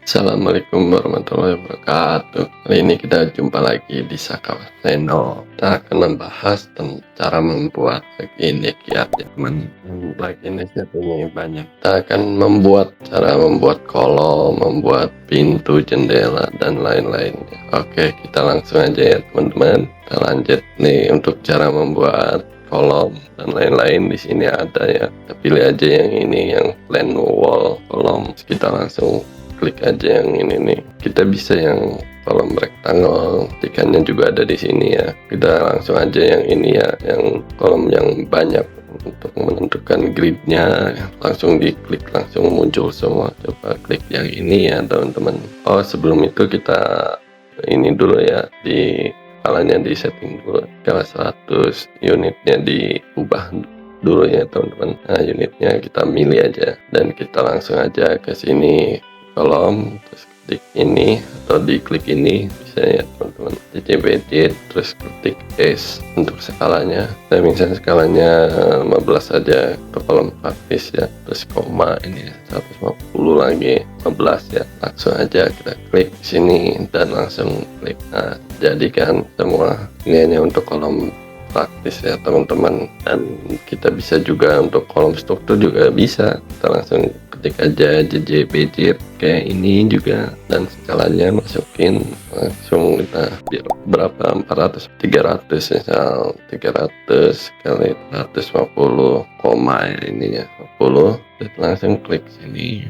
Assalamualaikum warahmatullahi wabarakatuh. Kali ini kita jumpa lagi di Sakawa Channel. Kita akan membahas tentang cara membuat plugin Kiat ya teman. Plugin ini banyak. Kita akan cara membuat kolom, membuat pintu, jendela dan lain-lain. Oke, kita langsung aja ya teman-teman. Kita lanjut nih untuk cara membuat kolom dan lain-lain. Di sini ada ya. Kita pilih aja yang ini, yang plain wall kolom. Kita langsung klik aja yang ini nih. Kita bisa yang kolom rectangle, tikannya juga ada di sini ya. Kita langsung aja yang ini ya, yang kolom yang banyak. Untuk menentukan gridnya langsung diklik, langsung muncul semua. Coba klik yang ini ya teman-teman. Oh, sebelum itu kita ini dulu ya, di skalanya di setting dulu. Skala 100, unitnya diubah dulu ya teman-teman. Nah, unitnya kita milih aja dan kita langsung aja ke sini kolom, terus klik ini atau diklik ini bisa ya teman-teman, edit terus ketik S untuk skalanya. Saya misalnya skalanya 15 saja untuk kolom praktis ya, terus koma ini 150 lagi 15 ya. Langsung aja kita klik sini dan langsung klik. Nah, jadikan semua ini hanya untuk kolom praktis ya teman-teman, dan kita bisa juga untuk kolom struktur juga bisa. Kita langsung ketik aja JJPJ kayak ini juga, dan skalanya masukin langsung kita berapa, 400 300 misal 300 kali 150 koma ini ya 10, dan langsung klik sini.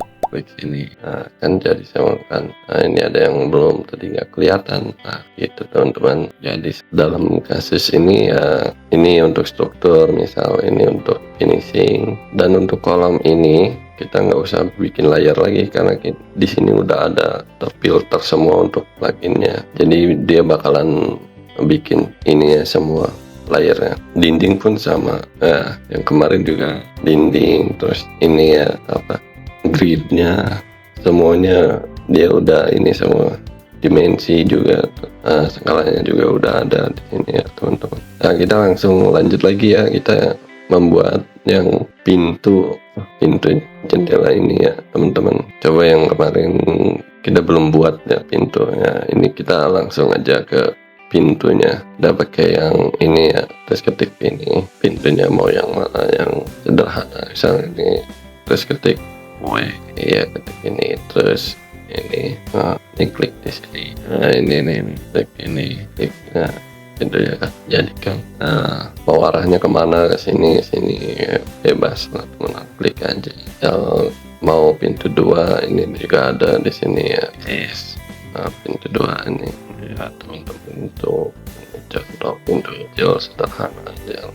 Nah, kan jadi sama kan. Nah, ini ada yang belum tadi nggak kelihatan. Nah, gitu teman-teman. Jadi dalam kasus ini ya, ini untuk struktur misal, ini untuk finishing, dan untuk kolom ini kita nggak usah bikin layar lagi karena di sini udah ada terfilter semua untuk pluginnya. Jadi dia bakalan bikin ini ya semua layarnya. Dinding pun sama. Nah, yang kemarin juga dinding, terus ini ya apa, gridnya semuanya dia udah ini semua, dimensi juga, skalanya juga udah ada di sini ya teman-teman. Nah, kita langsung lanjut lagi ya, kita membuat yang pintu jendela ini ya teman-teman. Coba yang kemarin kita belum buat ya pintunya, ini kita langsung aja ke pintunya. Udah pakai yang ini ya, terus ketik ini pintunya mau yang mana, yang sederhana misalnya ini, terus ketik iya, ketik ini, terus ini, nah ini klik di sini. Nah ini klik ini, klik. Nah itu ya kan, jadikan. Nah, mau arahnya kemana, ke sini bebas lah teman, klik aja. Yang mau pintu 2 ini juga ada di sini ya. Yes. Nah, pintu 2 ini ya teman-teman, untuk contoh pintu kecil sederhana aja.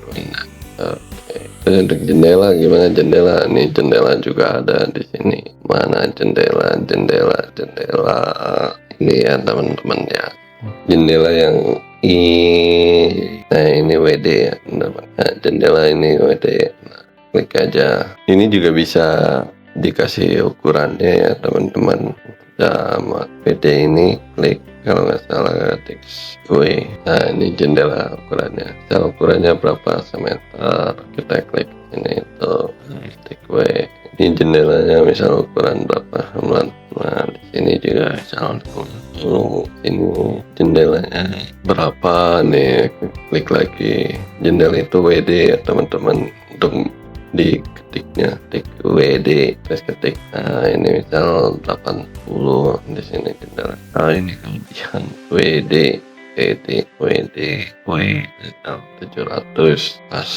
Oke, untuk jendela gimana? Jendela nih, jendela juga ada di sini. Mana jendela ini ya teman-teman ya. Jendela yang nah ini WD ya teman-teman. Nah, jendela ini WD. Nah, klik aja. Ini juga bisa dikasih ukurannya ya teman-teman. Sama WD ini klik, kalau nggak salah ketik W. Nah ini jendela ukurannya, ukurannya berapa semeter, kita klik ini tuh, ketik W. Ini jendelanya misal ukuran berapa, nah di sini juga misal ini jendelanya berapa nih, klik lagi. Jendela itu WD ya teman-teman, untuk di ketiknya ketik WD, terus ketik. Nah ini misal 80 di sini jendela. Nah ini kelebihan WD 700 pas.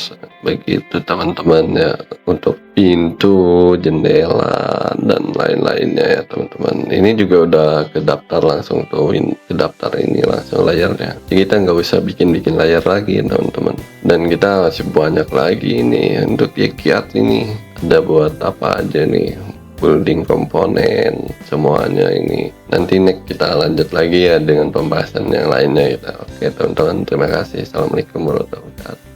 Begitu teman-teman ya untuk pintu, jendela dan lain-lainnya ya teman-teman. Ini juga udah ke daftar langsung tuh, ke daftar ini langsung layarnya. Jadi kita nggak usah bikin layar lagi teman-teman. Dan kita masih banyak lagi ini untuk Kiat ini. Ada buat apa aja nih, building komponen semuanya ini. Nanti next kita lanjut lagi ya dengan pembahasan yang lainnya kita. Oke teman-teman, terima kasih. Assalamualaikum warahmatullahi wabarakatuh.